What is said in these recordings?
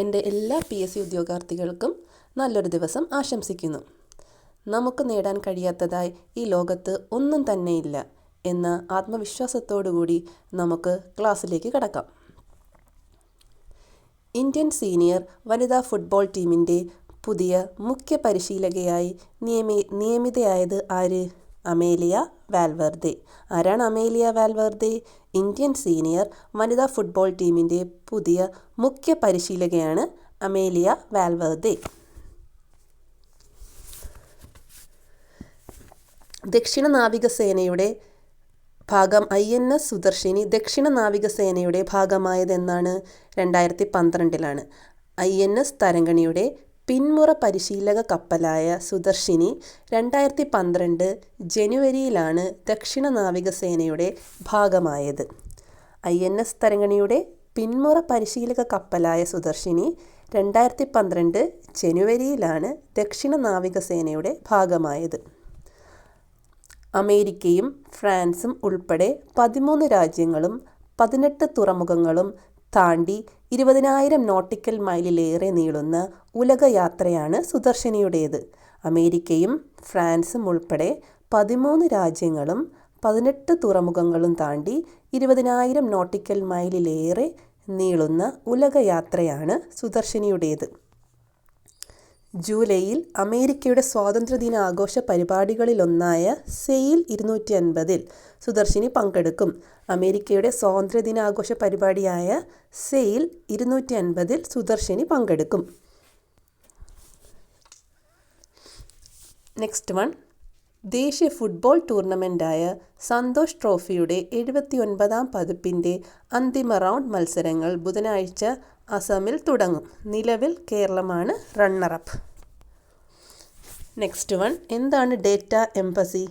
എൻ്റെ എല്ലാ PSC ഉദ്യോഗാർത്ഥികൾക്കും നല്ലൊരു ദിവസം ആശംസിക്കുന്നു. നമുക്ക് നേടാൻ കഴിയാത്തതായി ഈ ലോകത്ത് ഒന്നും തന്നെയില്ല എന്ന ആത്മവിശ്വാസത്തോടുകൂടി നമുക്ക് ക്ലാസ്സിലേക്ക് കടക്കാം. ഇന്ത്യൻ സീനിയർ വനിതാ ഫുട്ബോൾ ടീമിൻ്റെ പുതിയ മുഖ്യ പരിശീലകയായി നിയമിതയായത് ആര്? അമേലിയ വാൽവേർദെ. ആരാണ് അമേലിയ വാൽവേർദെ? ഇന്ത്യൻ സീനിയർ വനിതാ ഫുട്ബോൾ ടീമിൻ്റെ പുതിയ മുഖ്യ പരിശീലകയാണ് അമേലിയ വാൽവേർദെ. ദക്ഷിണ നാവികസേനയുടെ INS സുദർശിനി ദക്ഷിണ നാവികസേനയുടെ ഭാഗമായതെന്നാണ്? 2012 INS തരംഗിണിയുടെ പിന്മുറ പരിശീലക കപ്പലായ സുദർശിനി 2012 ജനുവരിയിലാണ് ദക്ഷിണ നാവികസേനയുടെ ഭാഗമായത്. INS തരംഗിണിയുടെ പിന്മുറ പരിശീലക കപ്പലായ സുദർശിനി 2012 ജനുവരിയിലാണ് ദക്ഷിണ നാവികസേനയുടെ ഭാഗമായത്. അമേരിക്കയും ഫ്രാൻസും ഉൾപ്പെടെ 13 രാജ്യങ്ങളും 18 തുറമുഖങ്ങളും താണ്ടി 20,000 നോട്ടിക്കൽ മൈലിലേറെ നീളുന്ന ഉലകയാത്രയാണ് സുദർശിനിയുടേത്. അമേരിക്കയും ഫ്രാൻസും ഉൾപ്പെടെ 13 രാജ്യങ്ങളും 18 തുറമുഖങ്ങളും താണ്ടി 20,000 നോട്ടിക്കൽ മൈലിലേറെ നീളുന്ന ഉലകയാത്രയാണ് സുദർശിനിയുടേത്. ജൂലൈയിൽ അമേരിക്കയുടെ സ്വാതന്ത്ര്യദിനാഘോഷ പരിപാടികളിലൊന്നായ സെയിൽ 250 സുദർശിനി പങ്കെടുക്കും. അമേരിക്കയുടെ സ്വാതന്ത്ര്യദിനാഘോഷ പരിപാടിയായ സെയിൽ 250 സുദർശിനി പങ്കെടുക്കും. നെക്സ്റ്റ് വൺ, ദേശീയ ഫുട്ബോൾ ടൂർണമെൻ്റായ സന്തോഷ് ട്രോഫിയുടെ 79ാം പതിപ്പിൻ്റെ അന്തിമ റൗണ്ട് മത്സരങ്ങൾ ബുധനാഴ്ച അസമിൽ തുടങ്ങും. നിലവിൽ കേരളമാണ് റണ്ണറപ്പ്. നെക്സ്റ്റ് വൺ, എന്താണ് ഡേറ്റ എംബസി?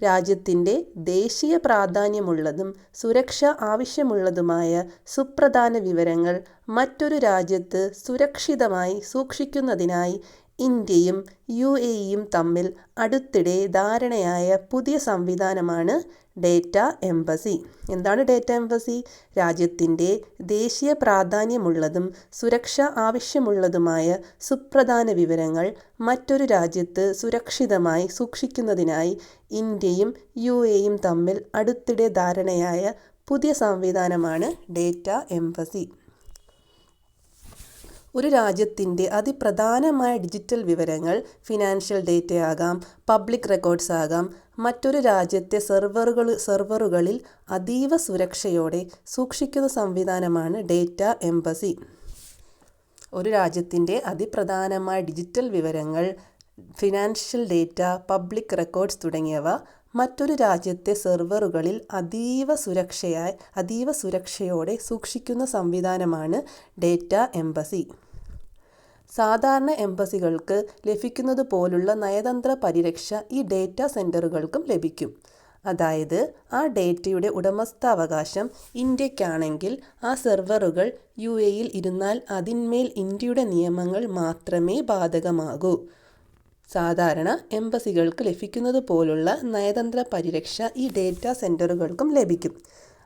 രാജ്യത്തിൻ്റെ ദേശീയ പ്രാധാന്യമുള്ളതും സുരക്ഷ ആവശ്യമുള്ളതുമായ സുപ്രധാന വിവരങ്ങൾ മറ്റൊരു രാജ്യത്ത് സുരക്ഷിതമായി സൂക്ഷിക്കുന്നതിനായി ഇന്ത്യയും UAEയും തമ്മിൽ അടുത്തിടെ ധാരണയായ പുതിയ സംവിധാനമാണ് ഡേറ്റ എംബസി. എന്താണ് ഡേറ്റ എംബസി? രാജ്യത്തിൻ്റെ ദേശീയ പ്രാധാന്യമുള്ളതും സുരക്ഷ ആവശ്യമുള്ളതുമായ സുപ്രധാന വിവരങ്ങൾ മറ്റൊരു രാജ്യത്ത് സുരക്ഷിതമായി സൂക്ഷിക്കുന്നതിനായി ഇന്ത്യയും UAEയും തമ്മിൽ അടുത്തിടെ ധാരണയായ പുതിയ സംവിധാനമാണ് ഡേറ്റ എംബസി. ഒരു രാജ്യത്തിൻ്റെ അതിപ്രധാനമായ ഡിജിറ്റൽ വിവരങ്ങൾ ഫിനാൻഷ്യൽ ഡേറ്റയാകാം, പബ്ലിക് റെക്കോർഡ്സ് ആകാം, മറ്റൊരു രാജ്യത്തെ സെർവറുകളിൽ അതീവ സുരക്ഷയോടെ സൂക്ഷിക്കുന്ന സംവിധാനമാണ് ഡേറ്റ എംബസി. ഒരു രാജ്യത്തിൻ്റെ അതിപ്രധാനമായ ഡിജിറ്റൽ വിവരങ്ങൾ, ഫിനാൻഷ്യൽ ഡേറ്റ, പബ്ലിക് റെക്കോർഡ്സ് തുടങ്ങിയവ മറ്റൊരു രാജ്യത്തെ സെർവറുകളിൽ അതീവ സുരക്ഷയോടെ സൂക്ഷിക്കുന്ന സംവിധാനമാണ് ഡേറ്റ എംബസി. സാധാരണ എംബസികൾക്ക് ലഭിക്കുന്നത് പോലുള്ള നയതന്ത്ര പരിരക്ഷ ഈ ഡേറ്റാ സെൻ്ററുകൾക്കും ലഭിക്കും. അതായത് ആ ഡേറ്റയുടെ ഉടമസ്ഥാവകാശം ഇന്ത്യക്കാണെങ്കിൽ ആ സെർവറുകൾ UAEയിൽ ഇരുന്നാൽ അതിന്മേൽ ഇന്ത്യയുടെ നിയമങ്ങൾ മാത്രമേ ബാധകമാകൂ. സാധാരണ എംബസികൾക്ക് ലഭിക്കുന്നത് പോലുള്ള നയതന്ത്ര പരിരക്ഷ ഈ ഡേറ്റാ സെൻ്ററുകൾക്കും ലഭിക്കും.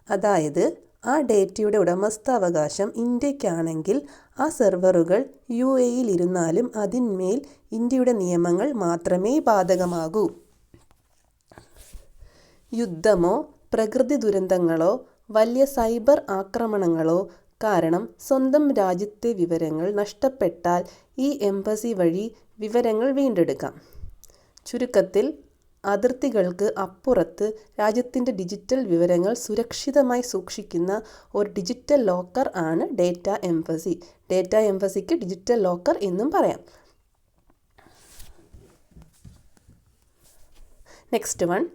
അതായത് ആ ഡേറ്റയുടെ ഉടമസ്ഥാവകാശം ഇന്ത്യക്കാണെങ്കിൽ ആ സെർവറുകൾ UAEയിൽ ഇരുന്നാലും അതിന്മേൽ ഇന്ത്യയുടെ നിയമങ്ങൾ മാത്രമേ ബാധകമാകൂ. യുദ്ധമോ പ്രകൃതി ദുരന്തങ്ങളോ വലിയ സൈബർ ആക്രമണങ്ങളോ കാരണം സ്വന്തം രാജ്യത്തെ വിവരങ്ങൾ നഷ്ടപ്പെട്ടാൽ ഈ എംബസി വഴി വിവരങ്ങൾ വീണ്ടെടുക്കാം. ചുരുക്കത്തിൽ, അതിർത്തികൾക്ക് അപ്പുറത്ത് രാജ്യത്തിൻ്റെ ഡിജിറ്റൽ വിവരങ്ങൾ സുരക്ഷിതമായി സൂക്ഷിക്കുന്ന ഒരു ഡിജിറ്റൽ ലോക്കർ ആണ് ഡേറ്റ എംബസി. ഡേറ്റ എംബസിക്ക് ഡിജിറ്റൽ ലോക്കർ എന്നും പറയാം. Next one,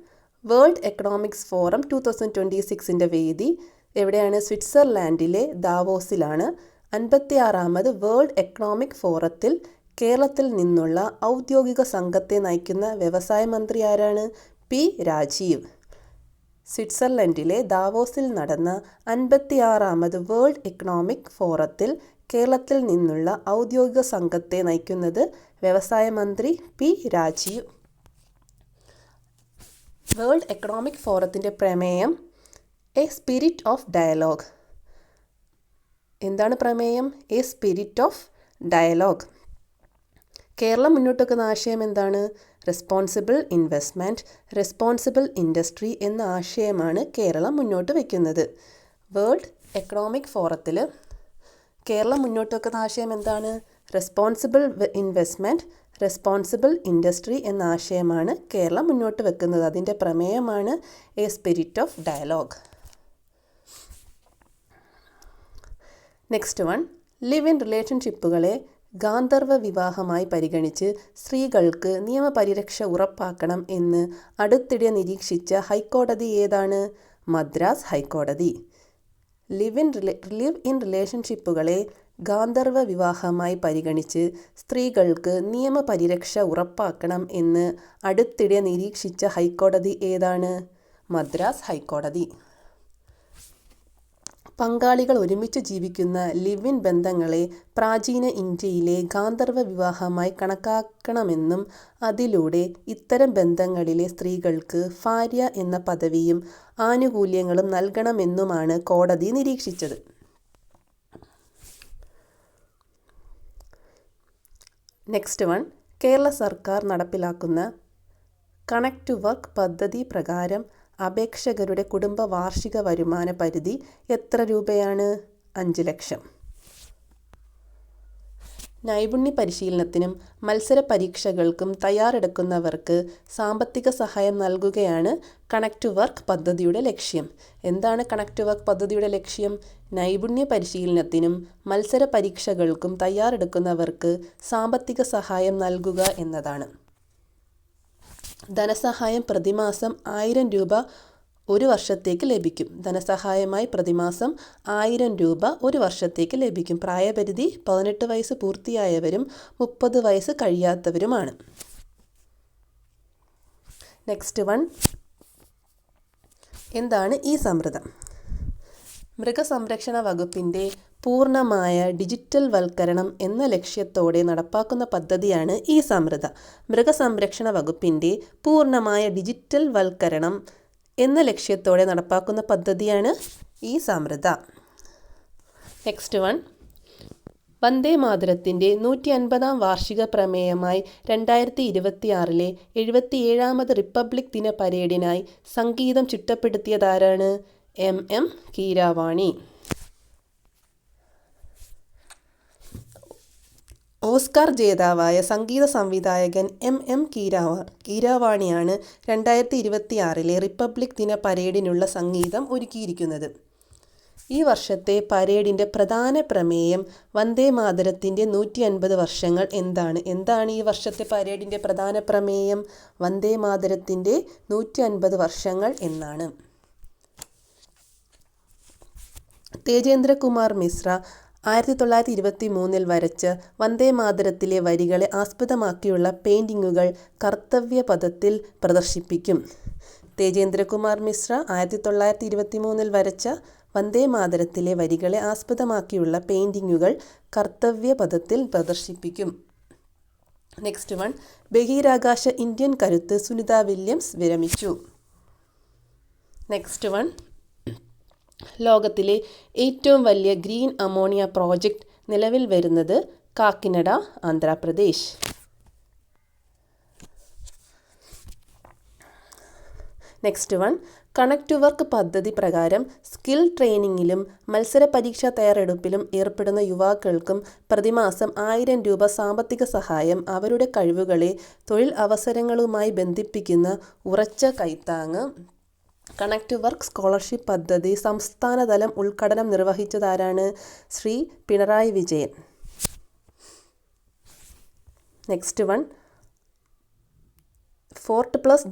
world economics forum 2026ൻ്റെ വേദി എവിടെയാണ്? സ്വിറ്റ്സർലാൻഡിലെ ദാവോസിലാണ്. 56ാമത് വേൾഡ് എക്കണോമിക് ഫോറത്തിൽ കേരളത്തിൽ നിന്നുള്ള ഔദ്യോഗിക സംഘത്തെ നയിക്കുന്ന വ്യവസായ മന്ത്രി ആരാണ്? P. രാജീവ്. സ്വിറ്റ്സർലൻഡിലെ ദാവോസിൽ നടന്ന 56ാമത് വേൾഡ് എക്കണോമിക് ഫോറത്തിൽ കേരളത്തിൽ നിന്നുള്ള ഔദ്യോഗിക സംഘത്തെ നയിക്കുന്നത് വ്യവസായ മന്ത്രി P. രാജീവ്. വേൾഡ് എക്കണോമിക് ഫോറത്തിൻ്റെ പ്രമേയം എ സ്പിരിറ്റ് ഓഫ് ഡയലോഗ്. എന്താണ് പ്രമേയം? A spirit of dialogue. Keralam മുന്നോട്ട് വെക്കുന്ന ആശയം എന്താണ്? റെസ്പോൺസിബിൾ ഇൻവെസ്റ്റ്മെൻറ്റ്, റെസ്പോൺസിബിൾ ഇൻഡസ്ട്രി എന്ന ആശയമാണ് കേരളം മുന്നോട്ട് വയ്ക്കുന്നത്. വേൾഡ് എക്കണോമിക് ഫോറത്തിൽ കേരളം മുന്നോട്ട് വെക്കുന്ന ആശയം എന്താണ്? റെസ്പോൺസിബിൾ ഇൻവെസ്റ്റ്മെൻറ്റ്, റെസ്പോൺസിബിൾ ഇൻഡസ്ട്രി എന്ന ആശയമാണ് കേരളം മുന്നോട്ട് വെക്കുന്നത്. അതിൻ്റെ പ്രമേയമാണ് a spirit of dialogue. Next one, live in റിലേഷൻഷിപ്പുകളെ ഗാന്ധർവ വിവാഹമായി പരിഗണിച്ച് സ്ത്രീകൾക്ക് നിയമപരിരക്ഷ ഉറപ്പാക്കണം എന്ന് അടുത്തിടെ നിരീക്ഷിച്ച ഹൈക്കോടതി ഏതാണ്? മദ്രാസ് ഹൈക്കോടതി. ലിവ് ഇൻ റിലേഷൻഷിപ്പുകളെ ഗാന്ധർവ വിവാഹമായി പരിഗണിച്ച് സ്ത്രീകൾക്ക് നിയമപരിരക്ഷ ഉറപ്പാക്കണം എന്ന് അടുത്തിടെ നിരീക്ഷിച്ച ഹൈക്കോടതി ഏതാണ്? മദ്രാസ് ഹൈക്കോടതി. പങ്കാളികൾ ഒരുമിച്ച് ജീവിക്കുന്ന ലിവ് ഇൻ ബന്ധങ്ങളെ പ്രാചീന ഇന്ത്യയിലെ ഗാന്ധർവ വിവാഹമായി കണക്കാക്കണമെന്നും അതിലൂടെ ഇത്തരം ബന്ധങ്ങളിലെ സ്ത്രീകൾക്ക് ഭാര്യ എന്ന പദവിയും ആനുകൂല്യങ്ങളും നൽകണമെന്നുമാണ് കോടതി നിരീക്ഷിച്ചത്. നെക്സ്റ്റ് വൺ, കേരള സർക്കാർ നടപ്പിലാക്കുന്ന കണക്ട് ടു വർക്ക് പദ്ധതി പ്രകാരം അപേക്ഷകരുടെ കുടുംബ വാർഷിക വരുമാന പരിധി എത്ര രൂപയാണ്? 5 ലക്ഷം. നൈപുണ്യ പരിശീലനത്തിനും മത്സര പരീക്ഷകൾക്കും തയ്യാറെടുക്കുന്നവർക്ക് സാമ്പത്തിക സഹായം നൽകുകയാണ് കണക്ട് ടു വർക്ക് പദ്ധതിയുടെ ലക്ഷ്യം. എന്താണ് കണക്ട് ടു വർക്ക് പദ്ധതിയുടെ ലക്ഷ്യം? നൈപുണ്യ പരിശീലനത്തിനും മത്സര പരീക്ഷകൾക്കും തയ്യാറെടുക്കുന്നവർക്ക് സാമ്പത്തിക സഹായം നൽകുക എന്നതാണ്. ധനസഹായം പ്രതിമാസം 1000 രൂപ ഒരു വർഷത്തേക്ക് ലഭിക്കും. ധനസഹായമായി പ്രതിമാസം 1000 രൂപ ഒരു വർഷത്തേക്ക് ലഭിക്കും. പ്രായപരിധി 18 വയസ്സ് പൂർത്തിയായവരും 30 വയസ്സ് കഴിയാത്തവരുമാണ്. നെക്സ്റ്റ് വൺ, എന്താണ് ഈ സമൃദ്ധം? മൃഗസംരക്ഷണ വകുപ്പിൻ്റെ പൂർണ്ണമായ ഡിജിറ്റൽ വൽക്കരണം എന്ന ലക്ഷ്യത്തോടെ നടപ്പാക്കുന്ന പദ്ധതിയാണ് ഈ സമൃദ്ധ. മൃഗസംരക്ഷണ വകുപ്പിൻ്റെ പൂർണ്ണമായ ഡിജിറ്റൽ വൽക്കരണം എന്ന ലക്ഷ്യത്തോടെ നടപ്പാക്കുന്ന പദ്ധതിയാണ് ഈ സമൃദ്ധ. നെക്സ്റ്റ് വൺ, വന്ദേ മാതരത്തിൻ്റെ 150-ാം വാർഷിക പ്രമേയമായി 2026 77ാമത് റിപ്പബ്ലിക് ദിന പരേഡിനായി സംഗീതം ചിട്ടപ്പെടുത്തിയതാരാണ്? M.M. കീരവാണി. ഓസ്കാർ ജേതാവായ സംഗീത സംവിധായകൻ M.M. കീരവാണിയാണ് 2026 റിപ്പബ്ലിക് ദിന പരേഡിനുള്ള സംഗീതം ഒരുക്കിയിരിക്കുന്നത്. ഈ വർഷത്തെ പരേഡിൻ്റെ പ്രധാന പ്രമേയം വന്ദേ മാതരത്തിൻ്റെ 150 വർഷങ്ങൾ എന്താണ് ഈ വർഷത്തെ പരേഡിൻ്റെ പ്രധാന പ്രമേയം? വന്ദേ മാതരത്തിൻ്റെ 150 വർഷങ്ങൾ എന്നാണ്. തേജേന്ദ്രകുമാർ മിശ്ര 1923 വരച്ച വന്ദേ മാതരത്തിലെ വരികളെ ആസ്പദമാക്കിയുള്ള പെയിൻറ്റിങ്ങുകൾ കർത്തവ്യപഥത്തിൽ പ്രദർശിപ്പിക്കും. തേജേന്ദ്രകുമാർ മിശ്ര 1923 വരച്ച വന്ദേ മാതരത്തിലെ വരികളെ ആസ്പദമാക്കിയുള്ള പെയിൻറ്റിങ്ങുകൾ കർത്തവ്യപഥത്തിൽ പ്രദർശിപ്പിക്കും. നെക്സ്റ്റ് വൺ, ബഹിരാകാശ ഇന്ത്യൻ കരുത്ത് സുനിത വില്യംസ് വിരമിച്ചു. നെക്സ്റ്റ് വൺ, ലോകത്തിലെ ഏറ്റവും വലിയ ഗ്രീൻ അമോണിയ പ്രോജക്റ്റ് നിലവിൽ വരുന്നത് Kakinada, Andhra Pradesh. Next one, connect to work പദ്ധതി പ്രകാരം സ്കിൽ ട്രെയിനിങ്ങിലും മത്സര പരീക്ഷാ തയ്യാറെടുപ്പിലും ഏർപ്പെടുന്ന യുവാക്കൾക്കും പ്രതിമാസം 1000 രൂപ സാമ്പത്തിക സഹായം അവരുടെ കഴിവുകളെ തൊഴിൽ അവസരങ്ങളുമായി ബന്ധിപ്പിക്കുന്ന ഉറച്ച കൈത്താങ്ങ്. കണക്ട് ടു വർക്ക് സ്കോളർഷിപ്പ് പദ്ധതി സംസ്ഥാനതലം ഉദ്ഘാടനം നിർവഹിച്ചതാരാണ്? Shri Pinarayi Vijayan. Next one, fort plus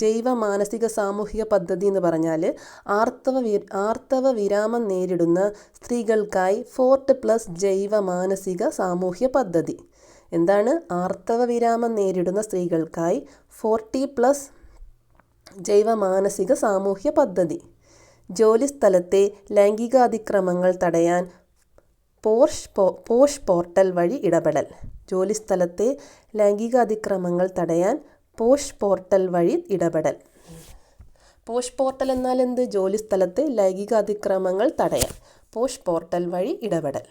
ജൈവ മാനസിക സാമൂഹിക പദ്ധതി എന്ന് പറഞ്ഞാൽ ആർത്തവ വിരാമം നേരിടുന്ന സ്ത്രീകൾക്കായി ഫോർട്ട് പ്ലസ് ജൈവ മാനസിക സാമൂഹ്യ പദ്ധതി. എന്താണ് ആർത്തവ വിരാമം നേരിടുന്ന സ്ത്രീകൾക്കായി 40+ ജൈവ മാനസിക സാമൂഹ്യ പദ്ധതി? ജോലിസ്ഥലത്തെ ലൈംഗികാതിക്രമങ്ങൾ തടയാൻ പോഷ് പോർട്ടൽ വഴി ഇടപെടൽ. ജോലിസ്ഥലത്തെ ലൈംഗികാതിക്രമങ്ങൾ തടയാൻ പോഷ് പോർട്ടൽ വഴി ഇടപെടൽ. പോഷ് പോർട്ടൽ എന്നാൽ എന്ത്? ജോലിസ്ഥലത്തെ ലൈംഗികാതിക്രമങ്ങൾ തടയാൻ. പോഷ് പോർട്ടൽ വഴി ഇടപെടൽ.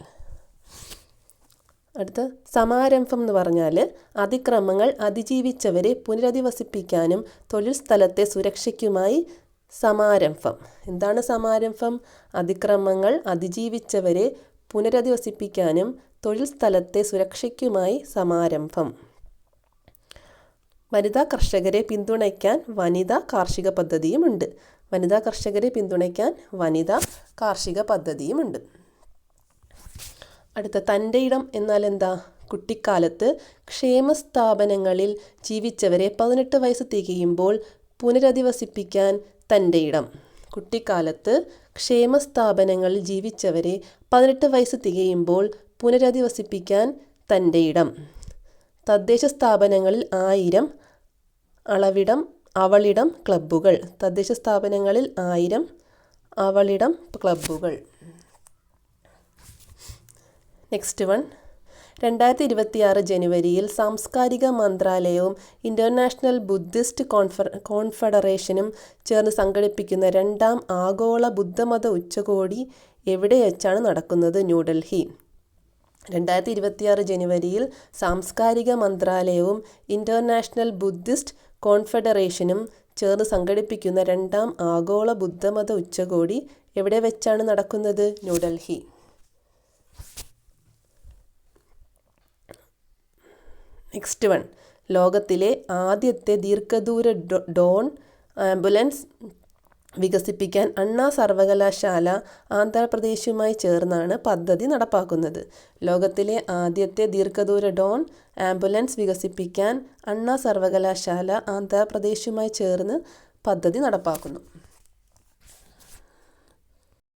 അടുത്ത സമാരംഭം എന്ന് പറഞ്ഞാൽ അതിക്രമങ്ങൾ അതിജീവിച്ചവരെ പുനരധിവസിപ്പിക്കാനും തൊഴിൽ സ്ഥലത്തെ സുരക്ഷയ്ക്കുമായി സമാരംഭം. എന്താണ് സമാരംഭം? അതിക്രമങ്ങൾ അതിജീവിച്ചവരെ പുനരധിവസിപ്പിക്കാനും തൊഴിൽ സ്ഥലത്തെ സുരക്ഷയ്ക്കുമായി സമാരംഭം. വനിതാ കർഷകരെ പിന്തുണയ്ക്കാൻ വനിതാ കാർഷിക പദ്ധതിയുമുണ്ട്. വനിതാ കർഷകരെ പിന്തുണയ്ക്കാൻ വനിതാ കാർഷിക പദ്ധതിയുമുണ്ട്. അടുത്ത തൻ്റെ ഇടം എന്നാൽ എന്താ? കുട്ടിക്കാലത്ത് ക്ഷേമസ്ഥാപനങ്ങളിൽ ജീവിച്ചവരെ 18 വയസ്സ് തികയുമ്പോൾ പുനരധിവസിപ്പിക്കാൻ തൻ്റെ ഇടം. കുട്ടിക്കാലത്ത് ക്ഷേമസ്ഥാപനങ്ങളിൽ ജീവിച്ചവരെ 18 വയസ്സ് തികയുമ്പോൾ പുനരധിവസിപ്പിക്കാൻ തൻ്റെ ഇടം. തദ്ദേശ സ്ഥാപനങ്ങളിൽ 1000 അളവിടം അവളിടം ക്ലബ്ബുകൾ. തദ്ദേശ സ്ഥാപനങ്ങളിൽ 1000 അവളിടം ക്ലബ്ബുകൾ. നെക്സ്റ്റ് വൺ, 2026 ജനുവരിയിൽ സാംസ്കാരിക മന്ത്രാലയവും ഇൻ്റർനാഷണൽ ബുദ്ധിസ്റ്റ് കോൺഫെഡറേഷനും ചേർന്ന് സംഘടിപ്പിക്കുന്ന 2ാം ആഗോള ബുദ്ധമത ഉച്ചകോടി എവിടെ വെച്ചാണ് നടക്കുന്നത്? ന്യൂഡൽഹി. 2026 ജനുവരിയിൽ സാംസ്കാരിക മന്ത്രാലയവും ഇൻ്റർനാഷണൽ ബുദ്ധിസ്റ്റ് കോൺഫെഡറേഷനും ചേർന്ന് സംഘടിപ്പിക്കുന്ന 2ാം ആഗോള ബുദ്ധമത ഉച്ചകോടി എവിടെ വെച്ചാണ് നടക്കുന്നത്? ന്യൂഡൽഹി. നെക്സ്റ്റ് വൺ, ലോകത്തിലെ ആദ്യത്തെ ദീർഘദൂര ഡോൺ ആംബുലൻസ് വികസിപ്പിക്കാൻ അണ്ണാ സർവകലാശാല ആന്ധ്രാപ്രദേശുമായി ചേർന്നാണ് പദ്ധതി നടപ്പാക്കുന്നത്. ലോകത്തിലെ ആദ്യത്തെ ദീർഘദൂര ഡോൺ ആംബുലൻസ് വികസിപ്പിക്കാൻ അണ്ണാ സർവകലാശാല ആന്ധ്രാപ്രദേശുമായി ചേർന്ന് പദ്ധതി നടപ്പാക്കുന്നു.